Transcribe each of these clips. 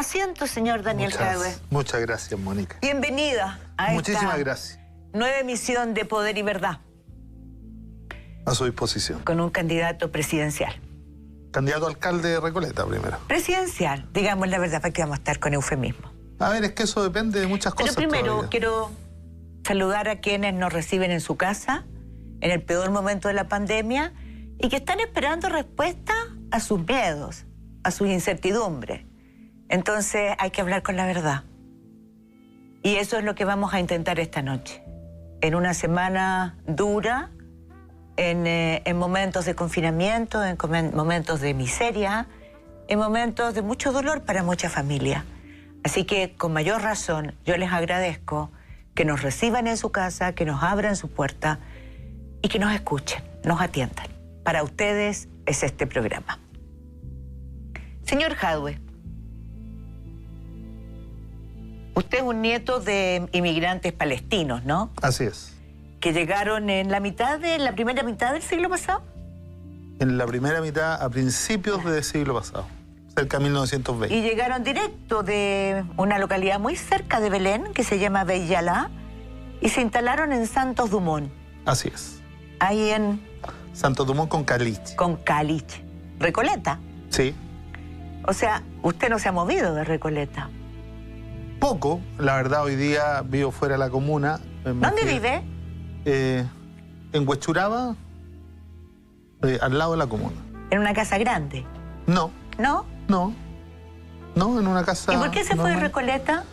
Asiento, señor Daniel Jadwe. Muchas gracias, Mónica. Bienvenida a Muchísimas gracias. Nueva emisión de Poder y Verdad. A su disposición. Con un candidato presidencial. Candidato a alcalde de Recoleta primero. Presidencial, digamos la verdad, para que vamos a estar con eufemismo. A ver, es que eso depende de muchas cosas. Pero primero todavía. quiero saludar a quienes nos reciben en su casa, en el peor momento de la pandemia, y que están esperando respuesta a sus miedos, a sus incertidumbres. Entonces hay que hablar con la verdad. Y eso es lo que vamos a intentar esta noche. En una semana dura, en momentos de confinamiento, en momentos de miseria, en momentos de mucho dolor para muchas familias. Así que con mayor razón yo les agradezco que nos reciban en su casa, que nos abran su puerta y que nos escuchen, nos atiendan. Para ustedes es este programa. Señor Jadwe, usted es un nieto de inmigrantes palestinos, ¿no? Así es. Que llegaron en la primera mitad del siglo pasado. En la primera mitad, a principios del siglo pasado, cerca de 1920. Y llegaron directo de una localidad muy cerca de Belén, que se llama Beyalá, y se instalaron en Santos Dumont. Así es. Ahí en... Santos Dumont con Caliche. Con Caliche. ¿Recoleta? Sí. O sea, usted no se ha movido de Recoleta. Poco, la verdad, hoy día vivo fuera de la comuna. ¿Dónde vive? En Huechuraba, al lado de la comuna. ¿En una casa grande? No. ¿No? No, en una casa... ¿Y por qué se fue de normal. Recoleta?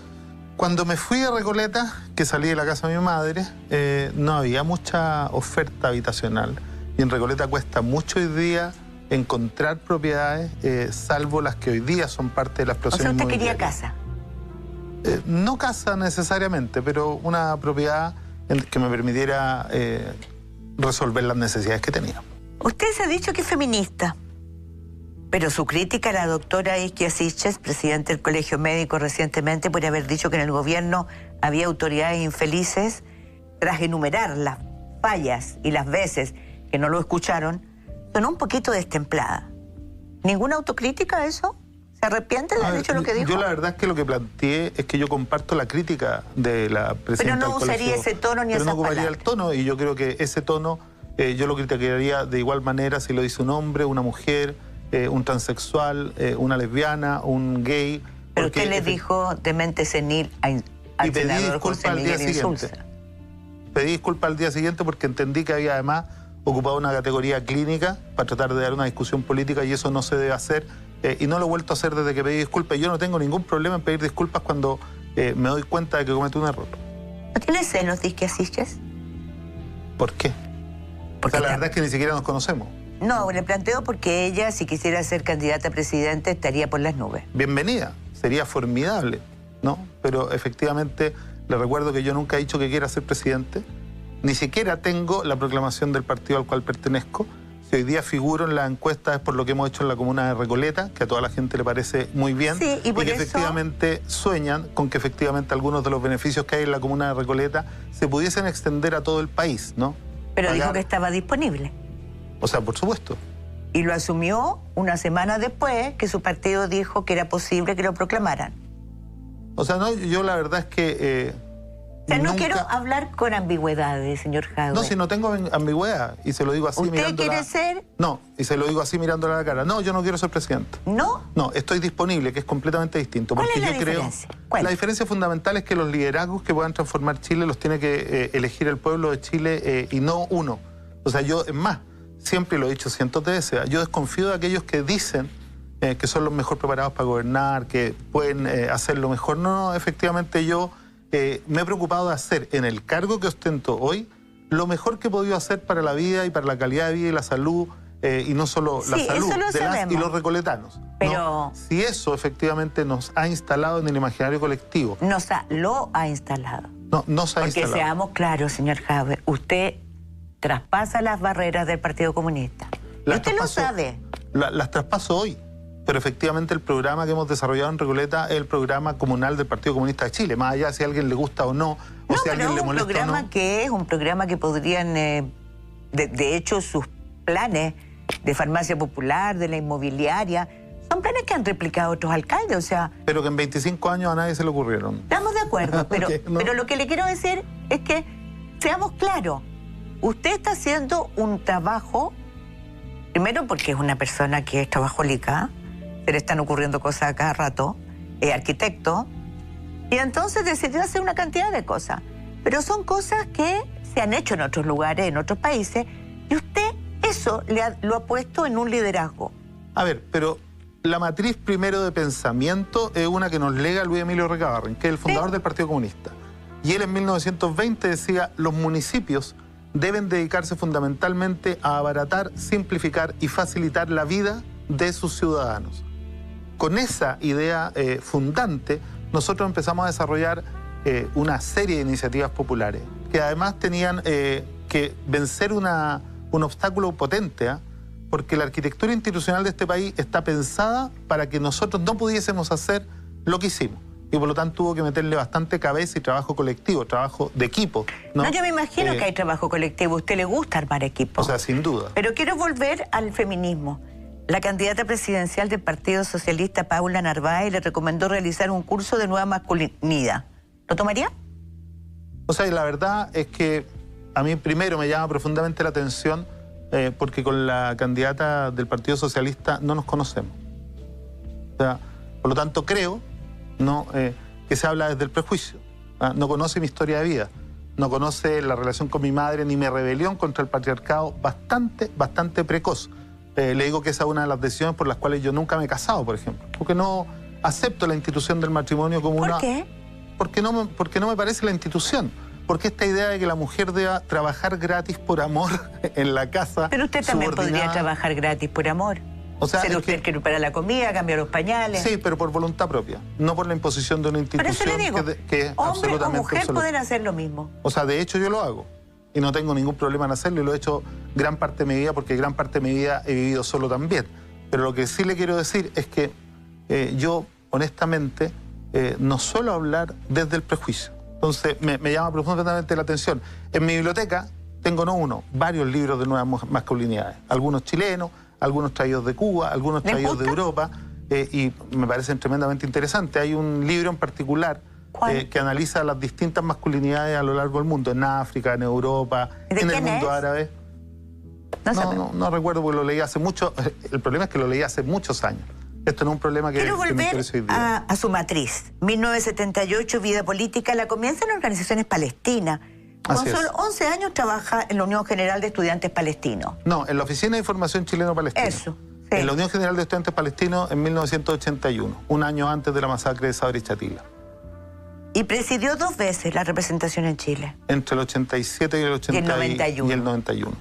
Cuando me fui de Recoleta, que salí de la casa de mi madre, no había mucha oferta habitacional. Y en Recoleta cuesta mucho hoy día encontrar propiedades, salvo las que hoy día son parte de la explosión O sea, usted inmobiliaria. quería casa. No casa necesariamente, pero una propiedad que me permitiera resolver las necesidades que tenía. Usted se ha dicho que es feminista. Pero su crítica a la doctora Isquia Siches, presidente del Colegio Médico recientemente, por haber dicho que en el gobierno había autoridades infelices, tras enumerar las fallas y las veces que no lo escucharon, sonó un poquito destemplada. ¿Ninguna autocrítica a eso? ¿Se arrepiente de haber dicho lo que dijo? Yo la verdad es que lo que planteé es que yo comparto la crítica de la presidenta del colegio. Pero no usaría ese tono ni esas palabras. Pero no ocuparía el tono, y yo creo que ese tono yo lo criticaría de igual manera si lo dice un hombre, una mujer, un transexual, una lesbiana, un gay. Pero usted le dijo de mente senil al senador José Miguel Insulza. Pedí disculpas al día siguiente porque entendí que había además ocupado una categoría clínica para tratar de dar una discusión política, y eso no se debe hacer. Y no lo he vuelto a hacer desde que pedí disculpas. Yo no tengo ningún problema en pedir disculpas cuando me doy cuenta de que cometí un error. ¿No tiene celos de Isquia Siches? ¿Por qué? Porque o sea, la verdad es que ni siquiera nos conocemos. No, le planteo porque ella, si quisiera ser candidata a presidente, estaría por las nubes. Bienvenida, sería formidable, ¿no? Pero efectivamente le recuerdo que yo nunca he dicho que quiera ser presidente. Ni siquiera tengo la proclamación del partido al cual pertenezco. Si hoy día figuro en la encuesta es por lo que hemos hecho en la comuna de Recoleta, que a toda la gente le parece muy bien. Sí, y que efectivamente sueñan con que efectivamente algunos de los beneficios que hay en la comuna de Recoleta se pudiesen extender a todo el país, ¿no? Pero dijo que estaba disponible. O sea, por supuesto. Y lo asumió una semana después que su partido dijo que era posible que lo proclamaran. O sea, no, yo la verdad es que... o sea, no quiero hablar con ambigüedades, señor Jadwe. No, si no tengo ambigüedad, y se lo digo así mirándola... ¿Usted quiere ser...? No, y se lo digo así mirándola a la cara. No, yo no quiero ser presidente. ¿No? No, estoy disponible, que es completamente distinto. ¿Cuál porque es la yo diferencia? creo... La diferencia fundamental es que los liderazgos que puedan transformar Chile los tiene que elegir el pueblo de Chile y no uno. O sea, yo, es más, siempre lo he dicho cientos de veces, yo desconfío de aquellos que dicen que son los mejor preparados para gobernar, que pueden hacerlo mejor. No, efectivamente yo me he preocupado de hacer en el cargo que ostento hoy lo mejor que he podido hacer para la vida y para la calidad de vida y la salud, y no solo la salud de las y los recoletanos. Pero ¿no? Si eso efectivamente nos ha instalado en el imaginario colectivo. Lo ha instalado. No, no se ha instalado. Porque seamos claros, señor Jadwe, usted traspasa las barreras del Partido Comunista. Y usted lo sabe. Las traspaso hoy. Pero efectivamente el programa que hemos desarrollado en Recoleta es el programa comunal del Partido Comunista de Chile, más allá de si a alguien le gusta o no, o si a alguien le molesta o no. Es un programa que podrían, de hecho, sus planes de farmacia popular, de la inmobiliaria, son planes que han replicado otros alcaldes, o sea... Pero que en 25 años a nadie se le ocurrieron. Estamos de acuerdo, pero, Okay, no. pero lo que le quiero decir es que seamos claros. Usted está haciendo un trabajo, primero porque es una persona que es trabajólica, se le están ocurriendo cosas a cada rato, es arquitecto, y entonces decidió hacer una cantidad de cosas. Pero son cosas que se han hecho en otros lugares, en otros países, y usted eso lo ha puesto en un liderazgo. A ver, pero la matriz primero de pensamiento es una que nos lega Luis Emilio Recabarren, que es el fundador del Partido Comunista. Y él en 1920 decía, los municipios deben dedicarse fundamentalmente a abaratar, simplificar y facilitar la vida de sus ciudadanos. Con esa idea fundante, nosotros empezamos a desarrollar una serie de iniciativas populares, que además tenían que vencer un obstáculo potente, ¿eh? Porque la arquitectura institucional de este país está pensada para que nosotros no pudiésemos hacer lo que hicimos. Y por lo tanto hubo que meterle bastante cabeza y trabajo colectivo, trabajo de equipo. No, yo me imagino que hay trabajo colectivo. A usted le gusta armar equipos. O sea, sin duda. Pero quiero volver al feminismo. La candidata presidencial del Partido Socialista, Paula Narváez, le recomendó realizar un curso de nueva masculinidad. ¿Lo tomaría? O sea, la verdad es que a mí primero me llama profundamente la atención porque con la candidata del Partido Socialista no nos conocemos. O sea, por lo tanto creo que se habla desde el prejuicio. No conoce mi historia de vida, no conoce la relación con mi madre ni mi rebelión contra el patriarcado bastante precoz. Le digo que esa es una de las decisiones por las cuales yo nunca me he casado, por ejemplo. Porque no acepto la institución del matrimonio como una... ¿Por qué? Porque no me parece la institución. Porque esta idea de que la mujer deba trabajar gratis por amor en la casa... Pero usted también podría trabajar gratis por amor. O sea, ser usted que prepara la comida, cambiar los pañales. Sí, pero por voluntad propia, no por la imposición de una institución. Por eso le digo, que es hombre o mujer absoluta. pueden hacer lo mismo. O sea, de hecho yo lo hago. Y no tengo ningún problema en hacerlo y lo he hecho gran parte de mi vida porque gran parte de mi vida he vivido solo también. Pero lo que sí le quiero decir es que yo, honestamente, no suelo hablar desde el prejuicio. Entonces, me llama profundamente la atención. En mi biblioteca tengo no uno, varios libros de nuevas masculinidades. Algunos chilenos, algunos traídos de Cuba, algunos traídos de Europa. Y me parecen tremendamente interesantes. Hay un libro en particular que analiza las distintas masculinidades a lo largo del mundo, en África, en Europa, en el mundo árabe. No recuerdo porque lo leí hace mucho. El problema es que lo leí hace muchos años. Esto no es un problema que me interesa hoy día. A su matriz. 1978, vida política, la comienza en organizaciones palestinas. Con solo 11 años trabaja en la Unión General de Estudiantes Palestinos. No, en la Oficina de Información Chileno-Palestina. Eso. Sí. En la Unión General de Estudiantes Palestinos en 1981, un año antes de la masacre de Sabra y Chatila. Y presidió 2 veces la representación en Chile. Entre el 87 y el 91.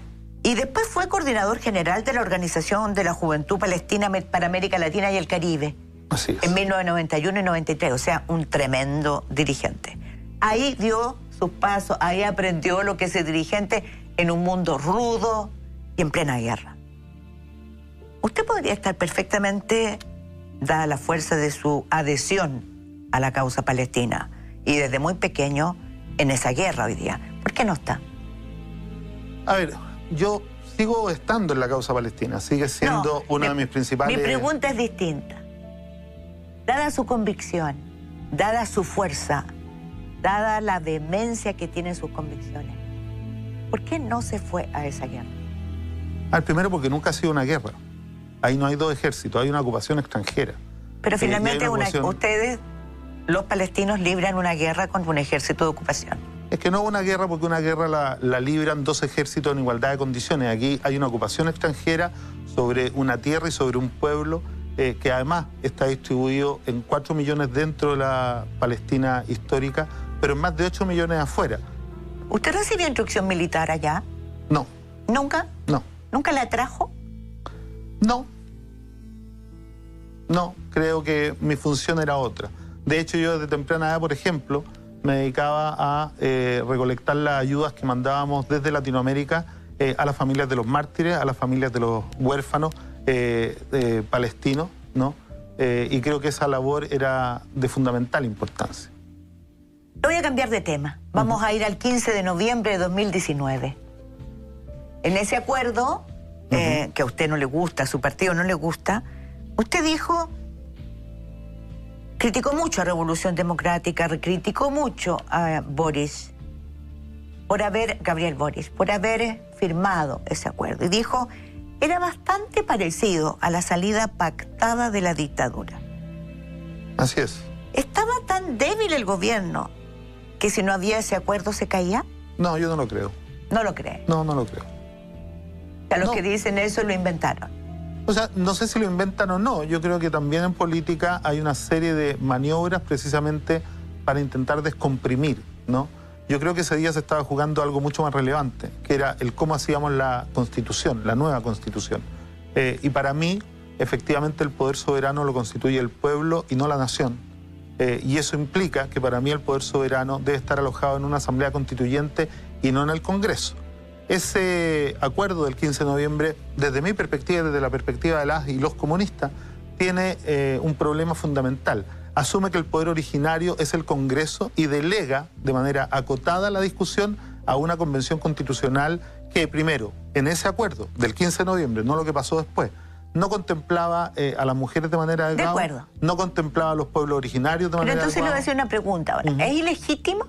Y después fue coordinador general de la Organización de la Juventud Palestina para América Latina y el Caribe. Así es. En 1991 y 93, o sea, un tremendo dirigente. Ahí dio sus pasos, ahí aprendió lo que es ser dirigente en un mundo rudo y en plena guerra. Usted podría estar perfectamente, dada la fuerza de su adhesión a la causa palestina, y desde muy pequeño en esa guerra hoy día. ¿Por qué no está? A ver, yo sigo estando en la causa palestina, sigue siendo una de mis principales... Mi pregunta es distinta. Dada su convicción, dada su fuerza, dada la vehemencia que tienen sus convicciones, ¿por qué no se fue a esa guerra? Primero porque nunca ha sido una guerra. Ahí no hay 2 ejércitos, hay una ocupación extranjera. Pero finalmente ustedes, los palestinos, libran una guerra contra un ejército de ocupación. Es que no una guerra porque una guerra la libran 2 ejércitos en igualdad de condiciones. Aquí hay una ocupación extranjera sobre una tierra y sobre un pueblo que además está distribuido en 4 millones dentro de la Palestina histórica, pero en más de 8 millones afuera. ¿Usted recibió instrucción militar allá? No. ¿Nunca? No. ¿Nunca la trajo? No, creo que mi función era otra. De hecho, yo desde temprana edad, por ejemplo, me dedicaba a recolectar las ayudas que mandábamos desde Latinoamérica a las familias de los mártires, a las familias de los huérfanos palestinos, ¿no? Y creo que esa labor era de fundamental importancia. Voy a cambiar de tema. Vamos a ir al 15 de noviembre de 2019. En ese acuerdo, que a usted no le gusta, a su partido no le gusta, usted dijo criticó mucho a Revolución Democrática, criticó mucho a Boris, Gabriel Boris, por haber firmado ese acuerdo. Y dijo, era bastante parecido a la salida pactada de la dictadura. Así es. ¿Estaba tan débil el gobierno que si no había ese acuerdo se caía? No, yo no lo creo. ¿No lo cree? No, no lo creo. O sea, los que dicen eso lo inventaron. O sea, no sé si lo inventan o no. Yo creo que también en política hay una serie de maniobras precisamente para intentar descomprimir, ¿no? Yo creo que ese día se estaba jugando algo mucho más relevante, que era el cómo hacíamos la Constitución, la nueva Constitución. Y para mí, efectivamente, el poder soberano lo constituye el pueblo y no la nación. Y eso implica que para mí el poder soberano debe estar alojado en una asamblea constituyente y no en el Congreso. Ese acuerdo del 15 de noviembre, desde mi perspectiva, desde la perspectiva de las y los comunistas, tiene un problema fundamental. Asume que el poder originario es el Congreso y delega de manera acotada la discusión a una convención constitucional que, primero, en ese acuerdo del 15 de noviembre, no lo que pasó después, no contemplaba a las mujeres de manera adecuada. De acuerdo. No contemplaba a los pueblos originarios de manera adecuada. Pero entonces le voy a hacer una pregunta ahora. ¿Es ilegítimo?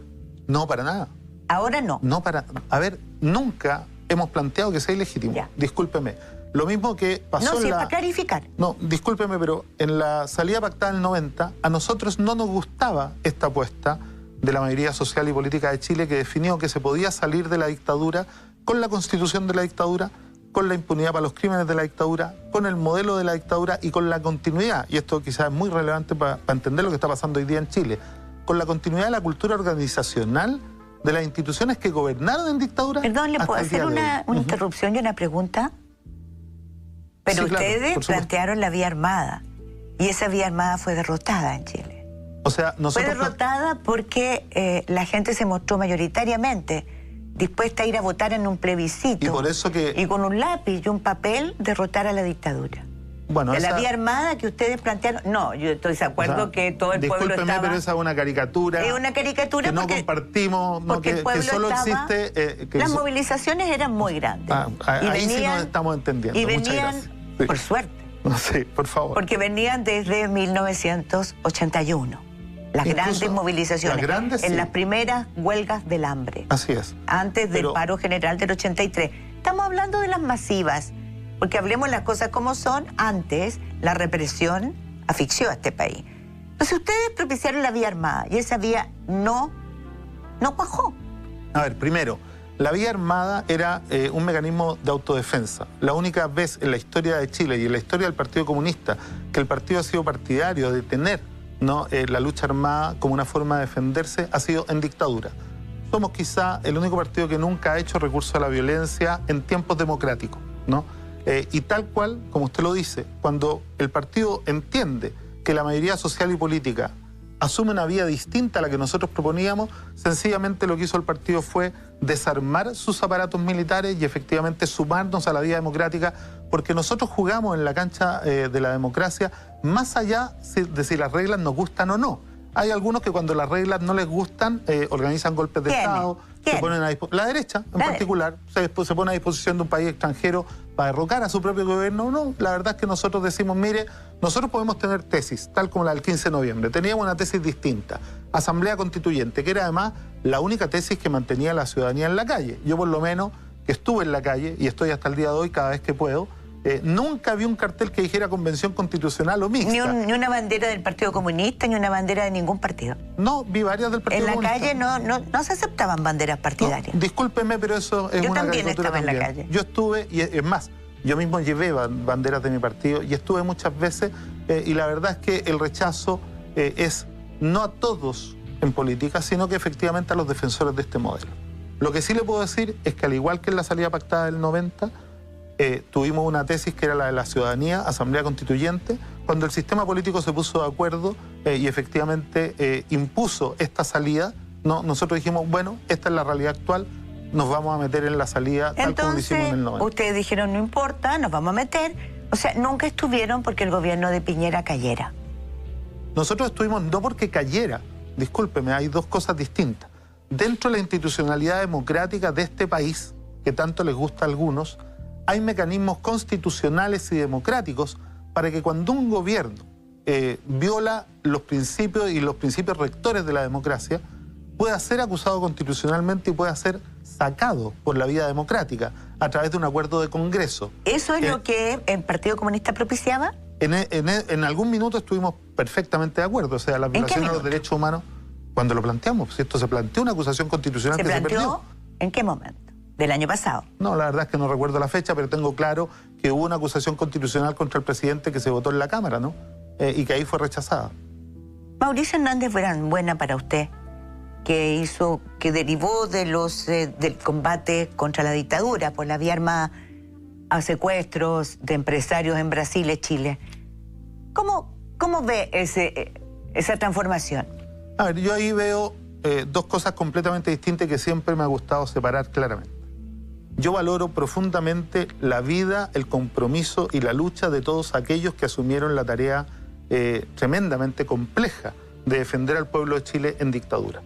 No, para nada. Ahora no. No para... A ver, nunca hemos planteado que sea ilegítimo. Ya. Discúlpeme. Lo mismo que pasó no, sí, para clarificar. No, discúlpeme, pero en la salida pactada del 90, a nosotros no nos gustaba esta apuesta de la mayoría social y política de Chile que definió que se podía salir de la dictadura con la constitución de la dictadura, con la impunidad para los crímenes de la dictadura, con el modelo de la dictadura y con la continuidad, y esto quizás es muy relevante para entender lo que está pasando hoy día en Chile, con la continuidad de la cultura organizacional de las instituciones que gobernaron en dictadura. Perdón, ¿le puedo hacer una interrupción y una pregunta? Pero sí, ustedes claro, plantearon la vía armada, y esa vía armada fue derrotada en Chile. O sea, nosotros... Fue derrotada porque la gente se mostró mayoritariamente dispuesta a ir a votar en un plebiscito. Y por eso que... Y con un lápiz y un papel derrotar a la dictadura. Bueno, de la vía armada que ustedes plantearon... No, yo estoy de acuerdo que todo el pueblo estaba... pero esa es una caricatura. Es una caricatura que no compartimos, no, que solo existe... las movilizaciones eran muy grandes. Ahí sí nos estamos entendiendo. Y venían, sí. Por suerte. Sí, por favor. Porque venían desde 1981. Las grandes movilizaciones, en las primeras huelgas del hambre. Así es. Antes del paro general del 83. Estamos hablando de las masivas, porque hablemos las cosas como son. Antes, la represión asfixió a este país. Entonces ustedes propiciaron la vía armada y esa vía no cuajó. A ver, primero, la vía armada era un mecanismo de autodefensa. La única vez en la historia de Chile y en la historia del Partido Comunista que el partido ha sido partidario de tener la lucha armada como una forma de defenderse ha sido en dictadura. Somos quizá el único partido que nunca ha hecho recurso a la violencia en tiempos democráticos, ¿no? Y tal cual, como usted lo dice, cuando el partido entiende que la mayoría social y política asume una vía distinta a la que nosotros proponíamos, sencillamente lo que hizo el partido fue desarmar sus aparatos militares y efectivamente sumarnos a la vía democrática, porque nosotros jugamos en la cancha de la democracia más allá de si las reglas nos gustan o no. Hay algunos que cuando las reglas no les gustan organizan golpes de Estado, se ponen a la derecha en particular, se pone a disposición de un país extranjero para derrocar a su propio gobierno. No, la verdad es que nosotros decimos, mire, nosotros podemos tener tesis, tal como la del 15 de noviembre. Teníamos una tesis distinta, Asamblea Constituyente, que era además la única tesis que mantenía a la ciudadanía en la calle. Yo por lo menos, que estuve en la calle, y estoy hasta el día de hoy cada vez que puedo, nunca vi un cartel que dijera Convención Constitucional o mixta. Ni una bandera del Partido Comunista, ni una bandera de ningún partido. No, vi varias del Partido Comunista. En la calle no se aceptaban banderas partidarias. No, discúlpeme, pero eso es una caricatura. Yo también estaba en la calle. Yo estuve, y es más, yo mismo llevé banderas de mi partido y estuve muchas veces, y la verdad es que el rechazo es no a todos en política, sino que efectivamente a los defensores de este modelo. Lo que sí le puedo decir es que al igual que en la salida pactada del 90, tuvimos una tesis que era la de la ciudadanía, Asamblea Constituyente, cuando el sistema político se puso de acuerdo y efectivamente impuso esta salida, nosotros dijimos, bueno, esta es la realidad actual, nos vamos a meter en la salida tal como lo hicimos en el 90. Ustedes dijeron, no importa, nos vamos a meter. O sea, nunca estuvieron porque el gobierno de Piñera cayera. Nosotros estuvimos no porque cayera, discúlpeme, hay dos cosas distintas. Dentro de la institucionalidad democrática de este país, que tanto les gusta a algunos, hay mecanismos constitucionales y democráticos para que cuando un gobierno viola los principios y los principios rectores de la democracia, pueda ser acusado constitucionalmente y pueda ser sacado por la vía democrática a través de un acuerdo de Congreso. ¿Eso es lo que el Partido Comunista propiciaba? En algún minuto estuvimos perfectamente de acuerdo. O sea, la violación de los derechos humanos, cuando lo planteamos, si esto se planteó una acusación constitucional que se perdió. ¿En qué momento? ¿Del año pasado? No, la verdad es que no recuerdo la fecha, pero tengo claro que hubo una acusación constitucional contra el presidente que se votó en la Cámara, ¿no? Y que ahí fue rechazada. Mauricio Hernández Buena para usted, que derivó de del combate contra la dictadura por la vía armada a secuestros de empresarios en Brasil y Chile. ¿Cómo ve esa transformación? A ver, yo ahí veo dos cosas completamente distintas que siempre me ha gustado separar claramente. Yo valoro profundamente la vida, el compromiso y la lucha de todos aquellos que asumieron la tarea tremendamente compleja de defender al pueblo de Chile en dictadura.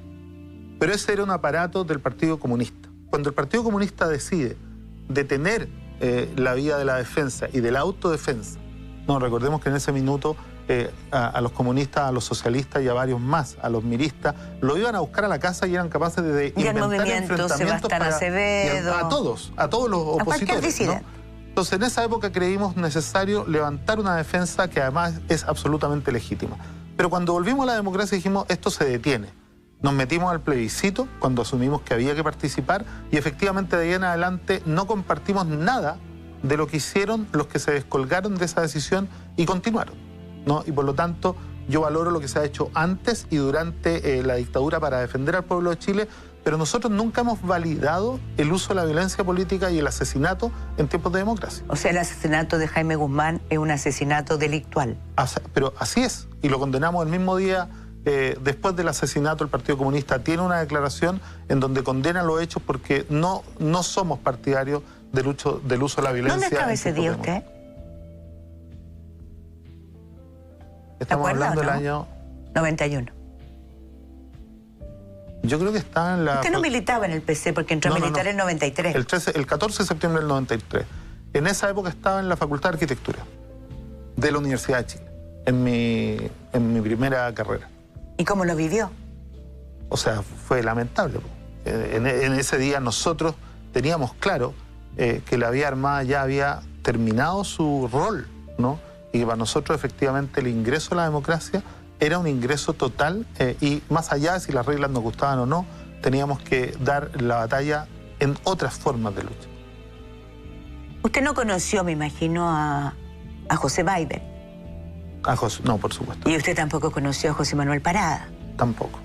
Pero ese era un aparato del Partido Comunista. Cuando el Partido Comunista decide detener la vía de la defensa y de la autodefensa, no, recordemos que en ese minuto a los comunistas, a los socialistas y a varios más, a los miristas, lo iban a buscar a la casa y eran capaces de inventar enfrentamientos a todos los opositores, ¿no? Entonces, en esa época creímos necesario levantar una defensa que además es absolutamente legítima. Pero cuando volvimos a la democracia dijimos, esto se detiene. Nos metimos al plebiscito cuando asumimos que había que participar y efectivamente de ahí en adelante no compartimos nada de lo que hicieron los que se descolgaron de esa decisión y continuaron, ¿no? Y por lo tanto, yo valoro lo que se ha hecho antes y durante la dictadura para defender al pueblo de Chile, pero nosotros nunca hemos validado el uso de la violencia política y el asesinato en tiempos de democracia. O sea, el asesinato de Jaime Guzmán es un asesinato delictual. Pero así es, y lo condenamos el mismo día. Después del asesinato, el Partido Comunista tiene una declaración en donde condena los hechos porque no somos partidarios del uso de la violencia. ¿Dónde estaba ese día usted? Estamos hablando del año 91. Yo creo que estaba en la... Usted no militaba en el PC porque entró a militar en 93. El 14 de septiembre del 93. En esa época estaba en la Facultad de Arquitectura de la Universidad de Chile, en mi primera carrera. ¿Y cómo lo vivió? O sea, fue lamentable. En ese día nosotros teníamos claro que la vía armada ya había terminado su rol, ¿no? Y que para nosotros efectivamente el ingreso a la democracia era un ingreso total y más allá de si las reglas nos gustaban o no, teníamos que dar la batalla en otras formas de lucha. Usted no conoció, me imagino, a José Biden. No, por supuesto. ¿Y usted tampoco conoció a José Manuel Parada? Tampoco.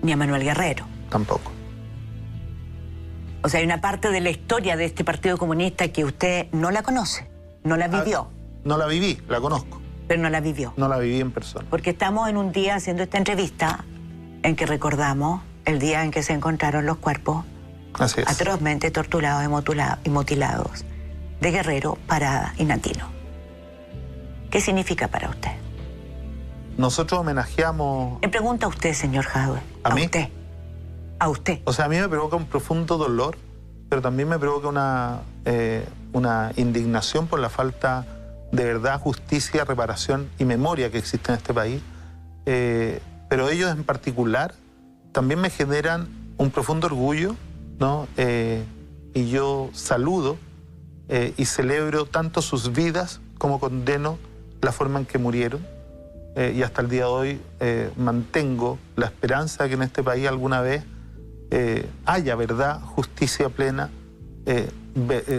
¿Ni a Manuel Guerrero? Tampoco. O sea, hay una parte de la historia de este Partido Comunista que usted no la conoce, no la vivió. No la viví, la conozco. Pero no la vivió. No la viví en persona. Porque estamos en un día haciendo esta entrevista en que recordamos el día en que se encontraron los cuerpos atrozmente torturados y mutilados de Guerrero, Parada y Nantino. ¿Qué significa para usted? Nosotros homenajeamos... Le pregunto a usted, señor Jadwe. ¿A mí? Usted. A usted. O sea, a mí me provoca un profundo dolor, pero también me provoca una indignación por la falta de verdad, justicia, reparación y memoria que existe en este país. Pero ellos en particular también me generan un profundo orgullo, ¿no? Y yo saludo y celebro tanto sus vidas como condeno la forma en que murieron. Y hasta el día de hoy mantengo la esperanza de que en este país alguna vez haya verdad, justicia plena,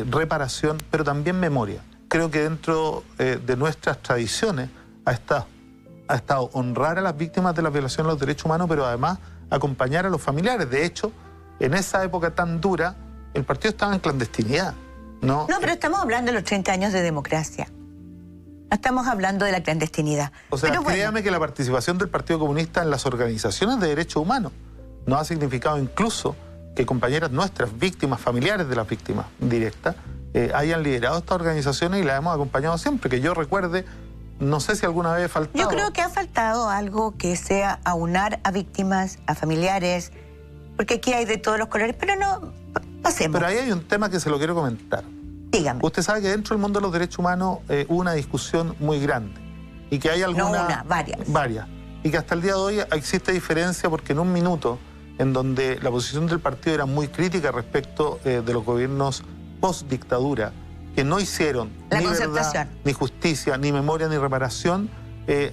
reparación, pero también memoria. Creo que dentro de nuestras tradiciones ha estado honrar a las víctimas de la violación de los derechos humanos, pero además acompañar a los familiares. De hecho, en esa época tan dura, el partido estaba en clandestinidad, ¿no? No, pero estamos hablando de los 30 años de democracia. No estamos hablando de la clandestinidad. O sea, pero créame que la participación del Partido Comunista en las organizaciones de derechos humanos nos ha significado incluso que compañeras nuestras, víctimas, familiares de las víctimas directas, hayan liderado estas organizaciones y las hemos acompañado siempre. Que yo recuerde, no sé si alguna vez faltado. Yo creo que ha faltado algo que sea aunar a víctimas, a familiares, porque aquí hay de todos los colores, pero no, pasemos. Pero ahí hay un tema que se lo quiero comentar. Dígame. Usted sabe que dentro del mundo de los derechos humanos hubo una discusión muy grande y que hay alguna... No una, varias. Varias. Y que hasta el día de hoy existe diferencia porque en un minuto en donde la posición del partido era muy crítica respecto de los gobiernos post-dictadura, que no hicieron ni verdad, ni justicia, ni memoria, ni reparación,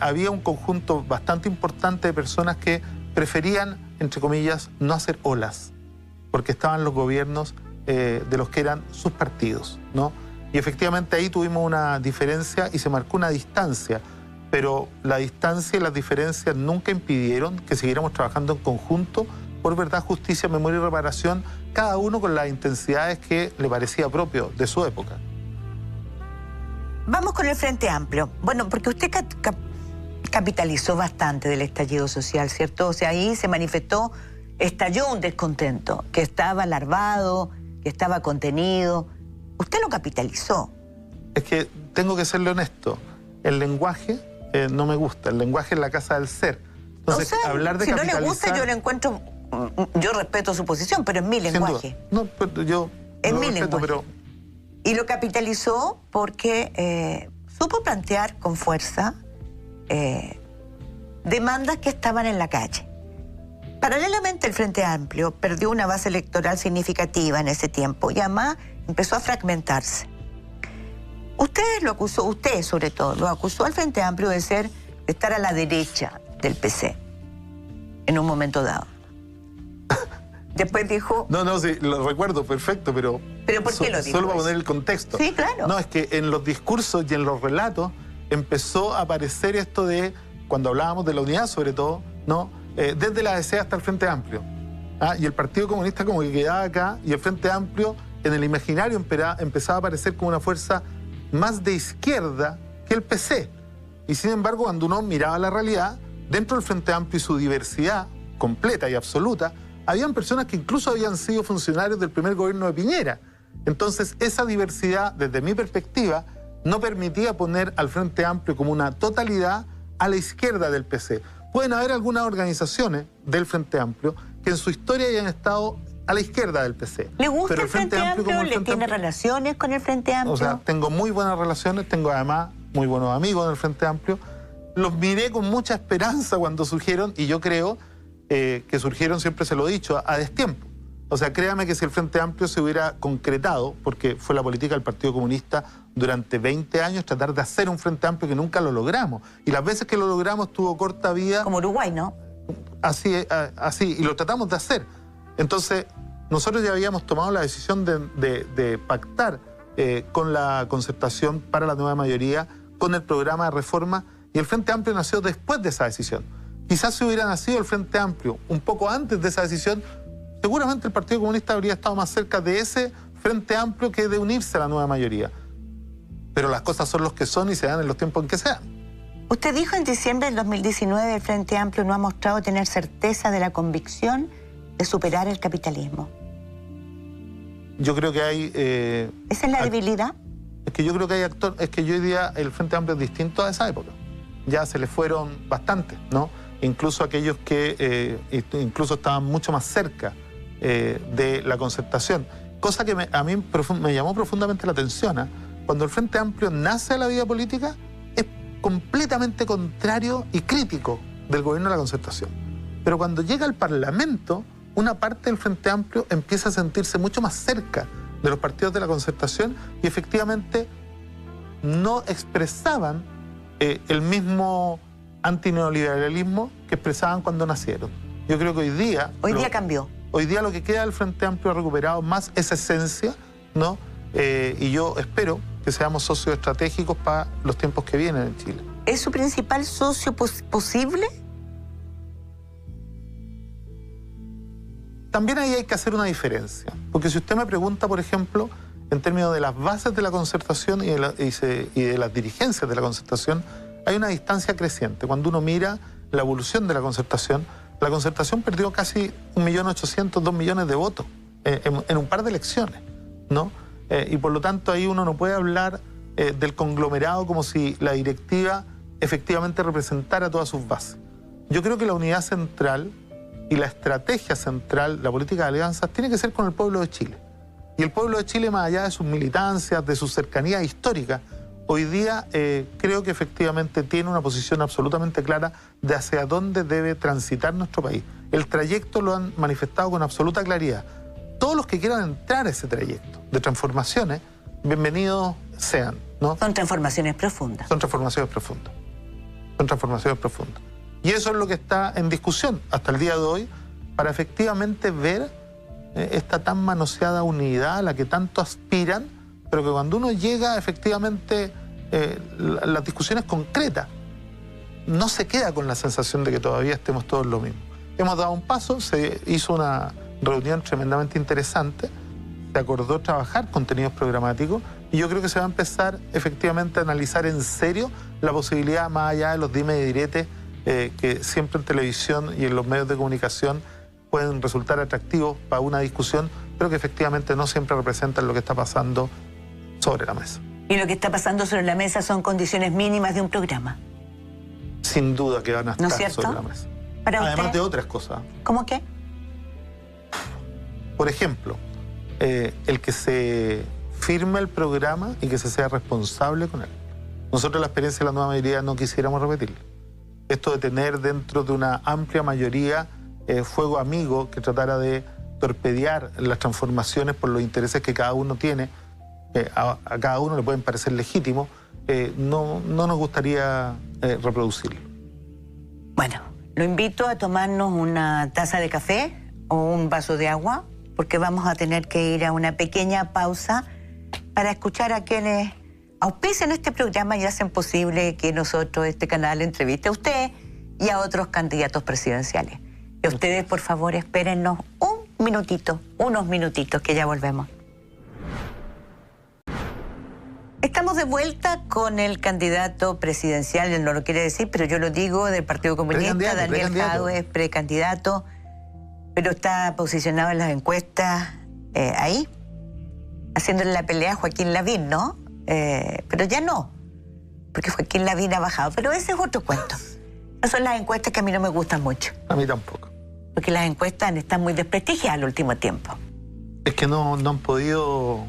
había un conjunto bastante importante de personas que preferían, entre comillas, no hacer olas, porque estaban los gobiernos de los que eran sus partidos, ¿no? Y efectivamente ahí tuvimos una diferencia y se marcó una distancia, pero la distancia y las diferencias nunca impidieron que siguiéramos trabajando en conjunto por verdad, justicia, memoria y reparación, cada uno con las intensidades que le parecía propio de su época. Vamos con el Frente Amplio. Bueno, porque usted capitalizó bastante del estallido social, ¿cierto? O sea, ahí se manifestó, estalló un descontento, que estaba larvado, que estaba contenido. Usted lo capitalizó. Es que tengo que serle honesto. El lenguaje no me gusta. El lenguaje es la casa del ser. Entonces, o sea, hablar de si capitalizar... no le gusta, yo le encuentro... Yo respeto su posición, pero es mi lenguaje. No, pero yo es lo mi respeto, lenguaje. pero... Y lo capitalizó porque supo plantear con fuerza demandas que estaban en la calle. Paralelamente, el Frente Amplio perdió una base electoral significativa en ese tiempo y además empezó a fragmentarse. Usted sobre todo, lo acusó al Frente Amplio de estar a la derecha del PC en un momento dado. Después dijo... No, sí, lo recuerdo perfecto, pero... ¿Pero por qué lo dijo? Solo para poner el contexto. Sí, claro. No, es que en los discursos y en los relatos empezó a aparecer esto de, cuando hablábamos de la unidad sobre todo, ¿no? Desde la DC hasta el Frente Amplio. Y el Partido Comunista como que quedaba acá, y el Frente Amplio en el imaginario empezaba a aparecer como una fuerza más de izquierda que el PC. Y sin embargo, cuando uno miraba la realidad, dentro del Frente Amplio y su diversidad completa y absoluta, habían personas que incluso habían sido funcionarios del primer gobierno de Piñera. Entonces, esa diversidad, desde mi perspectiva, no permitía poner al Frente Amplio como una totalidad a la izquierda del PC. Pueden haber algunas organizaciones del Frente Amplio que en su historia hayan estado a la izquierda del PC. ¿Le gusta el Frente Amplio? ¿Le tiene relaciones con el Frente Amplio? O sea, tengo muy buenas relaciones, tengo además muy buenos amigos en el Frente Amplio. Los miré con mucha esperanza cuando surgieron y yo creo que surgieron, siempre se lo he dicho, a destiempo. O sea, créame que si el Frente Amplio se hubiera concretado, porque fue la política del Partido Comunista durante 20 años, tratar de hacer un Frente Amplio que nunca lo logramos. Y las veces que lo logramos tuvo corta vida. Como Uruguay, ¿no? Así, y lo tratamos de hacer. Entonces, nosotros ya habíamos tomado la decisión de pactar con la concertación para la nueva mayoría, con el programa de reforma, y el Frente Amplio nació después de esa decisión. Quizás si hubiera nacido el Frente Amplio un poco antes de esa decisión, seguramente el Partido Comunista habría estado más cerca de ese Frente Amplio que de unirse a la nueva mayoría. Pero las cosas son los que son y se dan en los tiempos en que se dan. Usted dijo en diciembre del 2019 el Frente Amplio no ha mostrado tener certeza de la convicción de superar el capitalismo. Yo creo que hay... ¿Esa es la debilidad? Es que yo creo que hay actores... Es que hoy día el Frente Amplio es distinto a esa época. Ya se le fueron bastantes, ¿no? Incluso aquellos que incluso estaban mucho más cerca de la concertación. Cosa que a mí me llamó profundamente la atención. Cuando el Frente Amplio nace a la vida política, es completamente contrario y crítico del gobierno de la concertación. Pero cuando llega al Parlamento, una parte del Frente Amplio empieza a sentirse mucho más cerca de los partidos de la concertación y efectivamente no expresaban el mismo antineoliberalismo que expresaban cuando nacieron. Yo creo que hoy día... Hoy día cambió. Hoy día lo que queda del Frente Amplio ha recuperado más esa esencia, ¿no? Y yo espero que seamos socios estratégicos para los tiempos que vienen en Chile. ¿Es su principal socio posible? También ahí hay que hacer una diferencia. Porque si usted me pregunta, por ejemplo, en términos de las bases de la concertación y de las dirigencias de la concertación, hay una distancia creciente. Cuando uno mira la evolución de la concertación perdió casi 1.800.000, 2 millones de votos en un par de elecciones, ¿no? Y por lo tanto ahí uno no puede hablar del conglomerado como si la directiva efectivamente representara todas sus bases. Yo creo que la unidad central y la estrategia central, la política de alianzas, tiene que ser con el pueblo de Chile. Y el pueblo de Chile, más allá de sus militancias, de su cercanía histórica, hoy día creo que efectivamente tiene una posición absolutamente clara de hacia dónde debe transitar nuestro país. El trayecto lo han manifestado con absoluta claridad. Todos los que quieran entrar a ese trayecto de transformaciones, bienvenidos sean, ¿no? Son transformaciones profundas. Son transformaciones profundas. Son transformaciones profundas. Y eso es lo que está en discusión hasta el día de hoy para efectivamente ver esta tan manoseada unidad a la que tanto aspiran, pero que cuando uno llega efectivamente las discusiones concretas, no se queda con la sensación de que todavía estemos todos lo mismo. Hemos dado un paso, se hizo una reunión tremendamente interesante, se acordó trabajar contenidos programáticos y yo creo que se va a empezar efectivamente a analizar en serio la posibilidad, más allá de los dimes y diretes que siempre en televisión y en los medios de comunicación pueden resultar atractivos para una discusión, pero que efectivamente no siempre representan lo que está pasando sobre la mesa. Y lo que está pasando sobre la mesa son condiciones mínimas de un programa. Sin duda que van a estar, ¿no es cierto?, sobre la mesa. Para Además usted, de otras cosas. ¿cómo qué? Por ejemplo, el que se firme el programa y que se sea responsable con él. Nosotros la experiencia de la nueva mayoría no quisiéramos repetirla. Esto de tener dentro de una amplia mayoría fuego amigo que tratara de torpedear las transformaciones por los intereses que cada uno tiene, a cada uno le pueden parecer legítimos, no nos gustaría reproducirlo. Bueno, lo invito a tomarnos una taza de café o un vaso de agua, porque vamos a tener que ir a una pequeña pausa para escuchar a quienes auspician este programa y hacen posible que nosotros, este canal, entreviste a usted y a otros candidatos presidenciales. Y ustedes, por favor, espérennos un minutito, unos minutitos, que ya volvemos. Estamos de vuelta con el candidato presidencial, él no lo quiere decir, pero yo lo digo, del Partido Comunista, Daniel Jadue, precandidato, pero está posicionado en las encuestas ahí, haciéndole la pelea a Joaquín Lavín, ¿no? Pero ya no, porque Joaquín Lavín ha bajado, pero ese es otro cuento. Esas son las encuestas que a mí no me gustan mucho. A mí tampoco. Porque las encuestas están muy desprestigiadas al último tiempo. Es que no han podido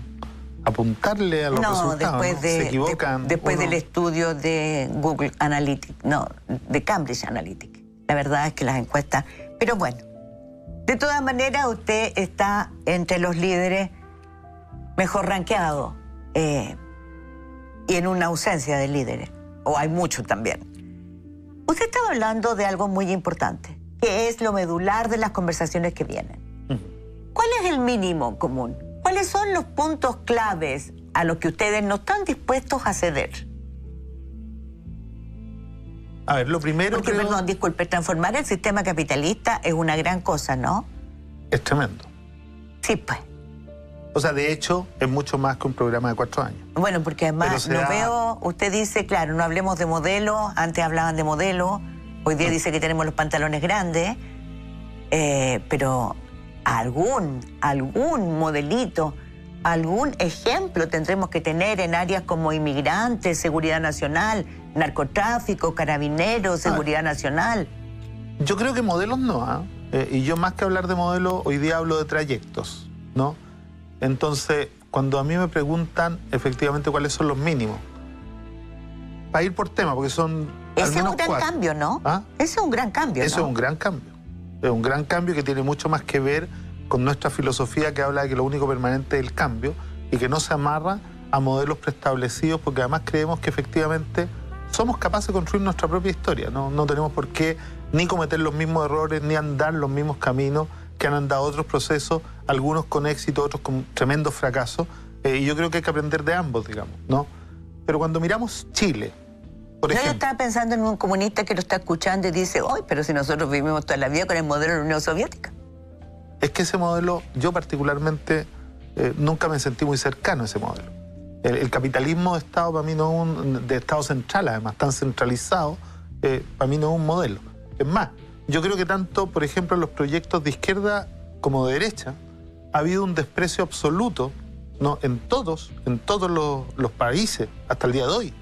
apuntarle a los resultados, ¿no? Se equivocan. Después del estudio de Google Analytics, no, de Cambridge Analytica. La verdad es que las encuestas... Pero bueno, de todas maneras usted está entre los líderes mejor rankeados y en una ausencia de líderes, o hay muchos también. Usted estaba hablando de algo muy importante, que es lo medular de las conversaciones que vienen. ¿Cuál es el mínimo común? ¿Cuáles son los puntos claves a los que ustedes no están dispuestos a ceder? A ver, lo primero... Porque, perdón, disculpe, transformar el sistema capitalista es una gran cosa, ¿no? Es tremendo. Sí, pues. O sea, de hecho, es mucho más que un programa de 4 años. Bueno, porque además no veo... Usted dice, claro, no hablemos de modelos, antes hablaban de modelos, hoy día dice que tenemos los pantalones grandes, pero algún modelito, algún ejemplo tendremos que tener en áreas como inmigrantes, seguridad nacional, narcotráfico, carabineros, seguridad nacional. Yo creo que modelos no, y yo más que hablar de modelos, hoy día hablo de trayectos, ¿no? Entonces, cuando a mí me preguntan efectivamente cuáles son los mínimos, para ir por tema, porque son Ese es un gran cambio, ¿no? ¿Ah? Ese es un gran cambio, Eso ¿no? es un gran cambio. Es un gran cambio que tiene mucho más que ver con nuestra filosofía, que habla de que lo único permanente es el cambio y que no se amarra a modelos preestablecidos, porque además creemos que efectivamente somos capaces de construir nuestra propia historia. No tenemos por qué ni cometer los mismos errores, ni andar los mismos caminos que han andado otros procesos, algunos con éxito, otros con tremendos fracasos. Y yo creo que hay que aprender de ambos, digamos, ¿no? Pero cuando miramos Chile, por ejemplo... Yo estaba pensando en un comunista que lo está escuchando y dice, ¡ay, pero si nosotros vivimos toda la vida con el modelo de la Unión Soviética! Es que ese modelo, yo particularmente, nunca me sentí muy cercano a ese modelo. El capitalismo de Estado para mí no es de Estado central, además, tan centralizado, para mí no es un modelo. Es más, yo creo que tanto, por ejemplo, en los proyectos de izquierda como de derecha, ha habido un desprecio absoluto, ¿no?, en todos los países, hasta el día de hoy,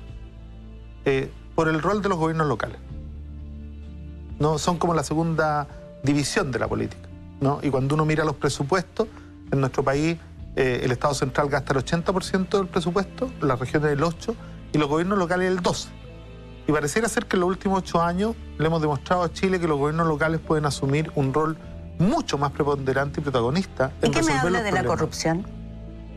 por el rol de los gobiernos locales. ¿No? Son como la segunda división de la política, ¿no? Y cuando uno mira los presupuestos, en nuestro país el Estado central gasta el 80% del presupuesto, las regiones el 8%, y los gobiernos locales el 12%. Y pareciera ser que en los últimos 8 años le hemos demostrado a Chile que los gobiernos locales pueden asumir un rol mucho más preponderante y protagonista en ¿Y qué me resolver habla los de la problemas. corrupción?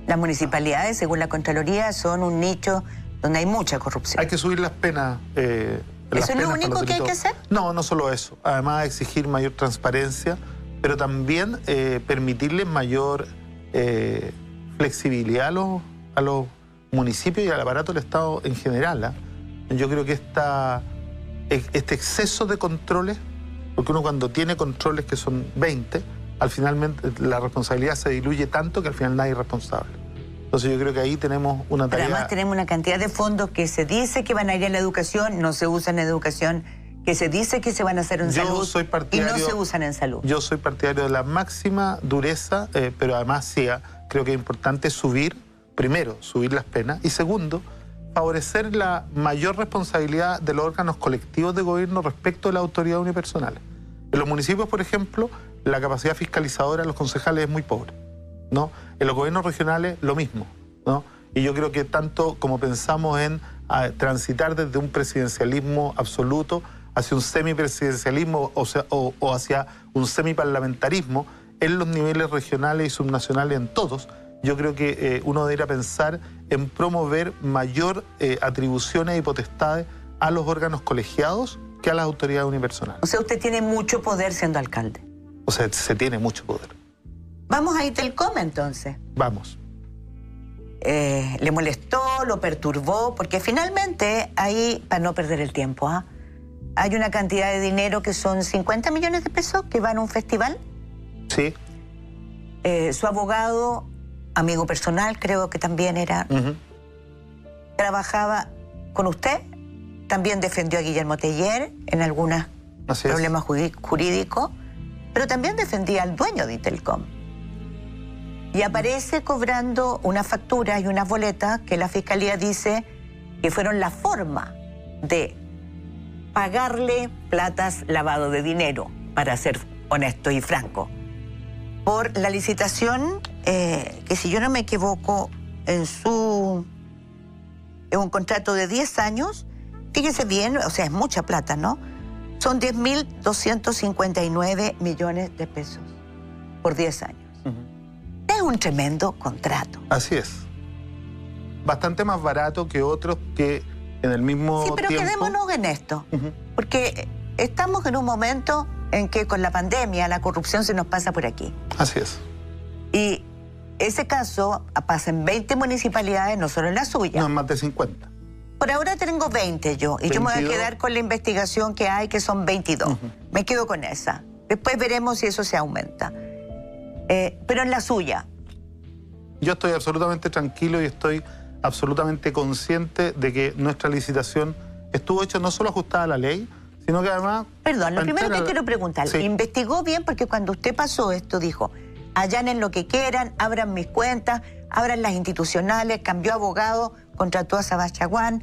Las municipalidades, según la Contraloría, son un nicho donde hay mucha corrupción. Hay que subir las penas. ¿Eso es lo único que hay que hacer? No, no solo eso. Además, exigir mayor transparencia, pero también permitirle mayor flexibilidad a los municipios y al aparato del Estado en general. Yo creo que este exceso de controles, porque uno cuando tiene controles que son 20, al finalmente la responsabilidad se diluye tanto que al final nadie es responsable. Entonces yo creo que ahí tenemos una tarea... Pero además tenemos una cantidad de fondos que se dice que van a ir a la educación, no se usan en educación, que se dice que se van a hacer en salud y no se usan en salud. Yo soy partidario de la máxima dureza, pero además sí, creo que es importante primero, subir las penas, y segundo, favorecer la mayor responsabilidad de los órganos colectivos de gobierno respecto de la autoridad unipersonal. En los municipios, por ejemplo, la capacidad fiscalizadora de los concejales es muy pobre, ¿no? En los gobiernos regionales, lo mismo, ¿no? Y yo creo que tanto como pensamos en transitar desde un presidencialismo absoluto hacia un semipresidencialismo o hacia un semiparlamentarismo en los niveles regionales y subnacionales en todos, yo creo que uno debería pensar en promover mayor atribuciones y potestades a los órganos colegiados que a las autoridades unipersonales. O sea, usted tiene mucho poder siendo alcalde. O sea, se tiene mucho poder. Vamos a Itelcom entonces. Vamos. Le molestó, lo perturbó, porque finalmente ahí, para no perder el tiempo, hay una cantidad de dinero que son 50 millones de pesos que van a un festival. Sí. Su abogado, amigo personal, creo que también era, trabajaba con usted, también defendió a Guillermo Teller en algunos problemas jurídicos, pero también defendía al dueño de Itelcom. Y aparece cobrando unas facturas y unas boletas que la Fiscalía dice que fueron la forma de pagarle platas lavado de dinero, para ser honesto y franco, por la licitación que, si yo no me equivoco, en un contrato de 10 años, fíjese bien, o sea, es mucha plata, ¿no? Son 10.259 millones de pesos por 10 años. Es un tremendo contrato. Así es. Bastante más barato que otros que en el mismo tiempo... Sí, pero quedémonos en esto. Porque estamos en un momento en que con la pandemia la corrupción se nos pasa por aquí. Así es. Y ese caso pasa en 20 municipalidades, no solo en la suya. No, en más de 50. Por ahora tengo 20 yo, y 22. Yo me voy a quedar con la investigación que hay, que son 22. Me quedo con esa. Después veremos si eso se aumenta. Pero en la suya. Yo estoy absolutamente tranquilo y estoy absolutamente consciente de que nuestra licitación estuvo hecha no solo ajustada a la ley, sino que además... Perdón, lo primero que quiero preguntar, sí. ¿Investigó bien? Porque cuando usted pasó esto dijo, allanen lo que quieran, abran mis cuentas, abran las institucionales, cambió abogado, contrató a Sabachaguán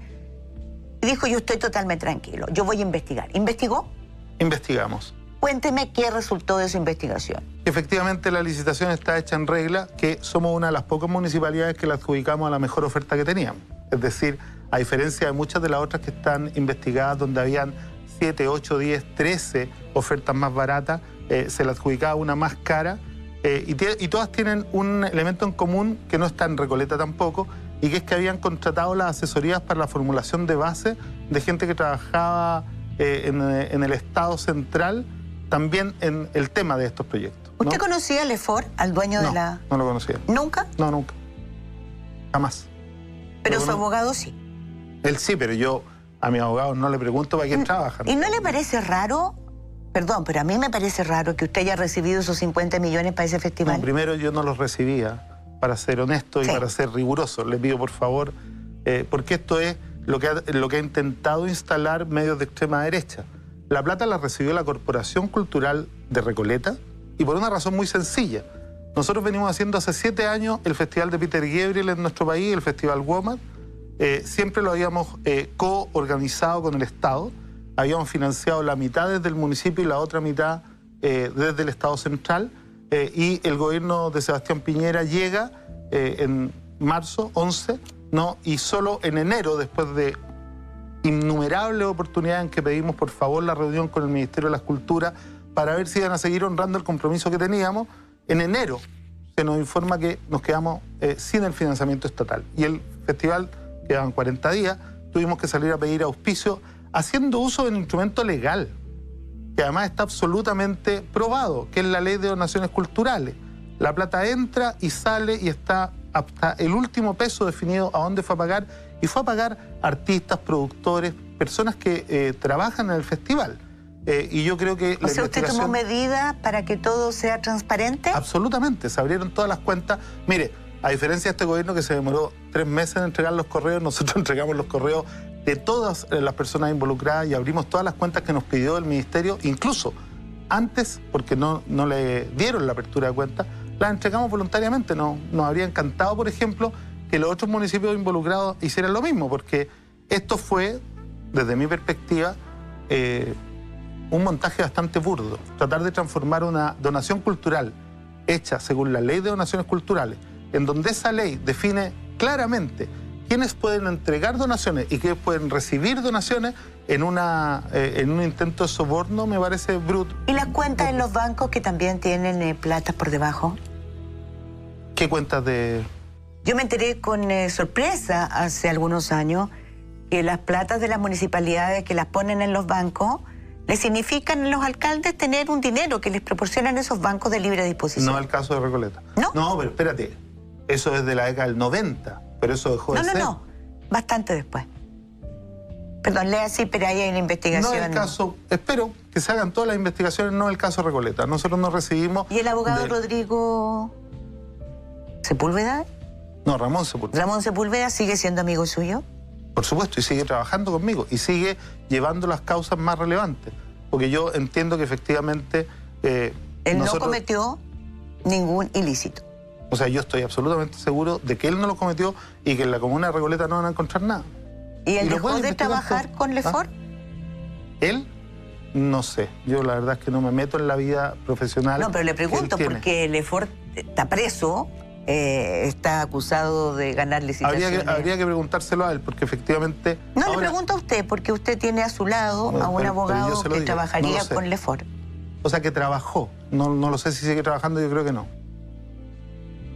y dijo, yo estoy totalmente tranquilo, yo voy a investigar. ¿Investigó? Investigamos. Cuénteme qué resultó de su investigación. Efectivamente, la licitación está hecha en regla, que somos una de las pocas municipalidades que la adjudicamos a la mejor oferta que teníamos. Es decir, a diferencia de muchas de las otras que están investigadas, donde habían 7, 8, 10, 13 ofertas más baratas, se la adjudicaba una más cara, y todas tienen un elemento en común que no está en Recoleta tampoco, y que es que habían contratado las asesorías para la formulación de base de gente que trabajaba en el Estado central, también en el tema de estos proyectos, ¿no? ¿Usted conocía a Lefort, al dueño de la...? No lo conocía. ¿Nunca? No, nunca. Jamás. Pero su abogado sí. Él sí, pero yo a mi abogado no le pregunto para quién trabaja. ¿Y no le parece raro? Perdón, pero a mí me parece raro que usted haya recibido esos 50 millones para ese festival. No, primero yo no los recibía, para ser honesto y para ser riguroso. Le pido por favor, porque esto es lo que ha intentado instalar medios de extrema derecha. La plata la recibió la Corporación Cultural de Recoleta y por una razón muy sencilla. Nosotros venimos haciendo hace 7 años el Festival de Peter Gabriel en nuestro país, el Festival WOMAD. Siempre lo habíamos co-organizado con el Estado. Habíamos financiado la mitad desde el municipio y la otra mitad desde el Estado central. Y el gobierno de Sebastián Piñera llega en marzo 11 ¿no? Y solo en enero, después de innumerables oportunidades en que pedimos por favor la reunión con el Ministerio de las Culturas para ver si iban a seguir honrando el compromiso que teníamos, en enero se nos informa que nos quedamos sin el financiamiento estatal. Y el festival, quedaban 40 días, tuvimos que salir a pedir auspicio haciendo uso de un instrumento legal, que además está absolutamente probado, que es la Ley de Donaciones Culturales. La plata entra y sale y está hasta el último peso definido a dónde fue a pagar, y fue a pagar artistas, productores, personas que trabajan en el festival. Y yo creo que... O sea, ¿usted tomó medidas para que todo sea transparente? Absolutamente, se abrieron todas las cuentas. Mire, a diferencia de este gobierno que se demoró 3 meses en entregar los correos, nosotros entregamos los correos de todas las personas involucradas y abrimos todas las cuentas que nos pidió el Ministerio, incluso antes, porque no le dieron la apertura de cuentas, las entregamos voluntariamente. Nos habría encantado, por ejemplo, que los otros municipios involucrados hicieran lo mismo, porque esto fue, desde mi perspectiva, un montaje bastante burdo. Tratar de transformar una donación cultural hecha según la Ley de Donaciones Culturales, en donde esa ley define claramente quiénes pueden entregar donaciones y quiénes pueden recibir donaciones en un intento de soborno, me parece bruto. ¿Y las cuentas en los bancos que también tienen plata por debajo? ¿Qué cuentas de...? Yo me enteré con sorpresa hace algunos años que las platas de las municipalidades que las ponen en los bancos le significan a los alcaldes tener un dinero que les proporcionan esos bancos de libre disposición. No es el caso de Recoleta. ¿No? No, pero espérate. Eso es de la década del 90, pero eso dejó de ser. No. Bastante después. Perdón, lea así, pero ahí hay una investigación. No es el caso, espero que se hagan todas las investigaciones, no es el caso de Recoleta. Nosotros no recibimos... ¿Y el abogado Rodrigo Sepúlveda? No, Ramón Sepúlveda. ¿Ramón Sepúlveda sigue siendo amigo suyo? Por supuesto, y sigue trabajando conmigo, y sigue llevando las causas más relevantes. Porque yo entiendo que efectivamente... Él no cometió ningún ilícito. O sea, yo estoy absolutamente seguro de que él no lo cometió y que en la comuna de Recoleta no van a encontrar nada. ¿Y él dejó de trabajar con Lefort? ¿Él? No sé. Yo la verdad es que no me meto en la vida profesional. No, pero le pregunto, porque Lefort está preso, está acusado de ganar licitaciones. Habría que preguntárselo a él, porque efectivamente... No, ahora, le pregunto a usted, porque usted tiene a su lado a un abogado que trabajaría con Lefort. O sea, que trabajó. No lo sé si sigue trabajando, yo creo que no.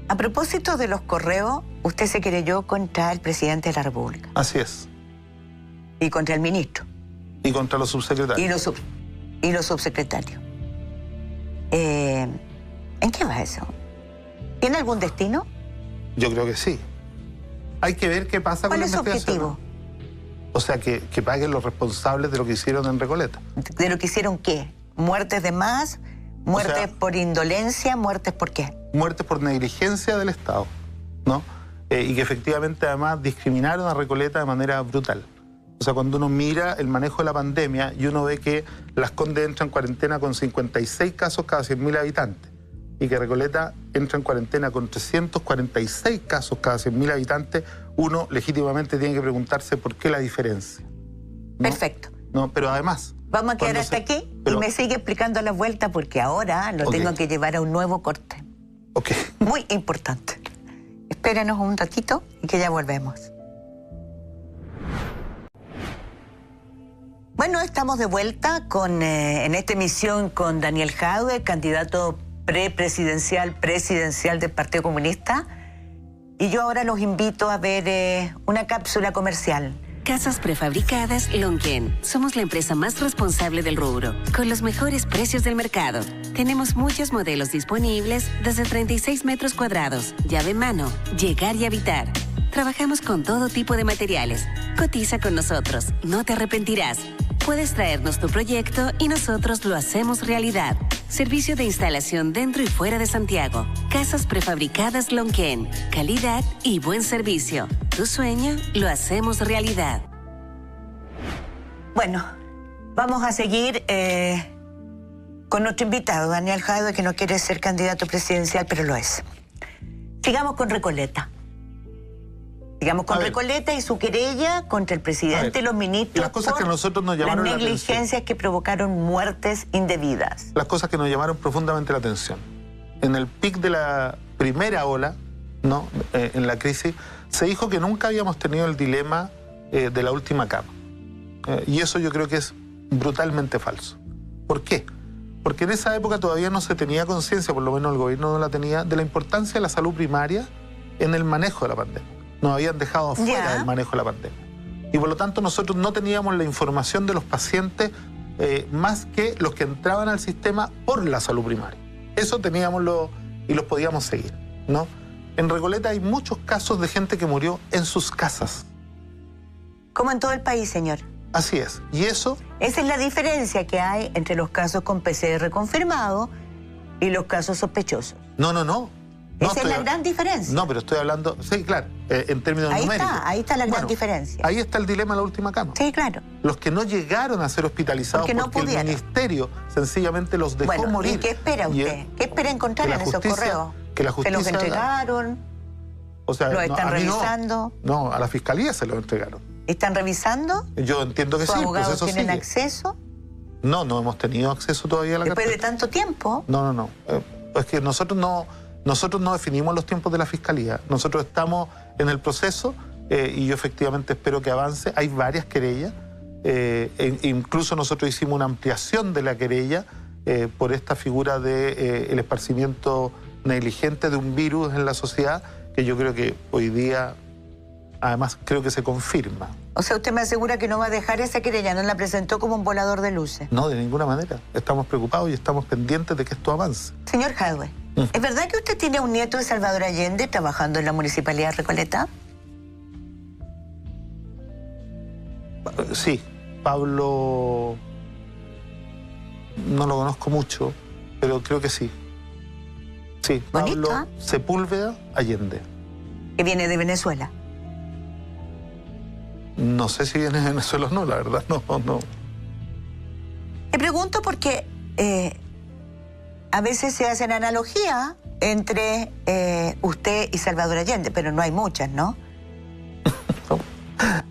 A propósito de los correos, usted se querelló contra el presidente de la República. Así es. Y contra el ministro. Y contra los subsecretarios. Y los subsecretarios. ¿En qué va eso? ¿Tiene algún destino? Yo creo que sí. Hay que ver qué pasa con la investigación. ¿Cuál es su objetivo? O sea, que paguen los responsables de lo que hicieron en Recoleta. ¿De lo que hicieron qué? ¿Muertes de más? ¿Muertes por indolencia? ¿Muertes por qué? Muertes por negligencia del Estado, ¿no? Y que efectivamente además discriminaron a Recoleta de manera brutal. O sea, cuando uno mira el manejo de la pandemia y uno ve que Las Condes entra en cuarentena con 56 casos cada 100.000 habitantes y que Recoleta entra en cuarentena con 346 casos cada 100.000 habitantes, uno legítimamente tiene que preguntarse por qué la diferencia, ¿no? Perfecto. No, pero además... Vamos a quedar hasta aquí y me sigue explicando la vuelta porque ahora lo tengo que llevar a un nuevo corte. Muy importante. Espérenos un ratito y que ya volvemos. Bueno, estamos de vuelta en esta emisión con Daniel Jadue, candidato presidencial del Partido Comunista. Y yo ahora los invito a ver una cápsula comercial. Casas Prefabricadas Lonquén. Somos la empresa más responsable del rubro, con los mejores precios del mercado. Tenemos muchos modelos disponibles desde 36 metros cuadrados, llave en mano, llegar y habitar. Trabajamos con todo tipo de materiales. Cotiza con nosotros, no te arrepentirás. Puedes traernos tu proyecto y nosotros lo hacemos realidad. Servicio de instalación dentro y fuera de Santiago. Casas Prefabricadas Lonquén. Calidad y buen servicio. Tu sueño lo hacemos realidad. Bueno, vamos a seguir con nuestro invitado, Daniel Jadue, que no quiere ser candidato presidencial, pero lo es. Sigamos con Recoleta. Sigamos con Recoleta y su querella contra el presidente y los ministros. Y las cosas que a nosotros nos llamaron las negligencias que provocaron muertes indebidas. Las cosas que nos llamaron profundamente la atención. En el pic de la primera ola, ¿no? En la crisis, se dijo que nunca habíamos tenido el dilema de la última cama. Y eso yo creo que es brutalmente falso. ¿Por qué? Porque en esa época todavía no se tenía conciencia, por lo menos el gobierno no la tenía, de la importancia de la salud primaria en el manejo de la pandemia. Nos habían dejado afuera del manejo de la pandemia. Y por lo tanto nosotros no teníamos la información de los pacientes más que los que entraban al sistema por la salud primaria. Eso teníamos y los podíamos seguir, ¿no? En Recoleta hay muchos casos de gente que murió en sus casas. Como en todo el país, señor. Así es. Y eso... Esa es la diferencia que hay entre los casos con PCR confirmado y los casos sospechosos. No. Esa es la gran diferencia. No, pero estoy hablando... Sí, claro, en términos numéricos. Ahí está la gran diferencia. Ahí está el dilema de la última cama. Sí, claro. Los que no llegaron a ser hospitalizados porque el ministerio sencillamente los dejó morir. ¿Y qué espera usted? ¿Qué espera encontrar en esos correos? Que la justicia... ¿Se los entregaron? O sea, ¿Lo están revisando? No, a la fiscalía se los entregaron. ¿Están revisando? Yo entiendo que sí. ¿Sus abogados tienen acceso? No hemos tenido acceso todavía a la carpeta. ¿Después de tanto tiempo? No. Es que nosotros no definimos los tiempos de la fiscalía. Nosotros estamos en el proceso y yo efectivamente espero que avance. Hay varias querellas. Incluso nosotros hicimos una ampliación de la querella por esta figura de el esparcimiento negligente de un virus en la sociedad, que yo creo que hoy día, además, creo que se confirma. O sea, usted me asegura que no va a dejar esa querella, no la presentó como un volador de luces. No, de ninguna manera. Estamos preocupados y estamos pendientes de que esto avance. Señor Jadwe, ¿es verdad que usted tiene un nieto de Salvador Allende trabajando en la Municipalidad de Recoleta? Sí, Pablo... No lo conozco mucho, pero creo que sí. Sí, Pablo Sepúlveda Allende. Que viene de Venezuela. No sé si viene de Venezuela o no, la verdad, no. Te pregunto porque a veces se hacen analogías entre usted y Salvador Allende, pero no hay muchas, ¿no?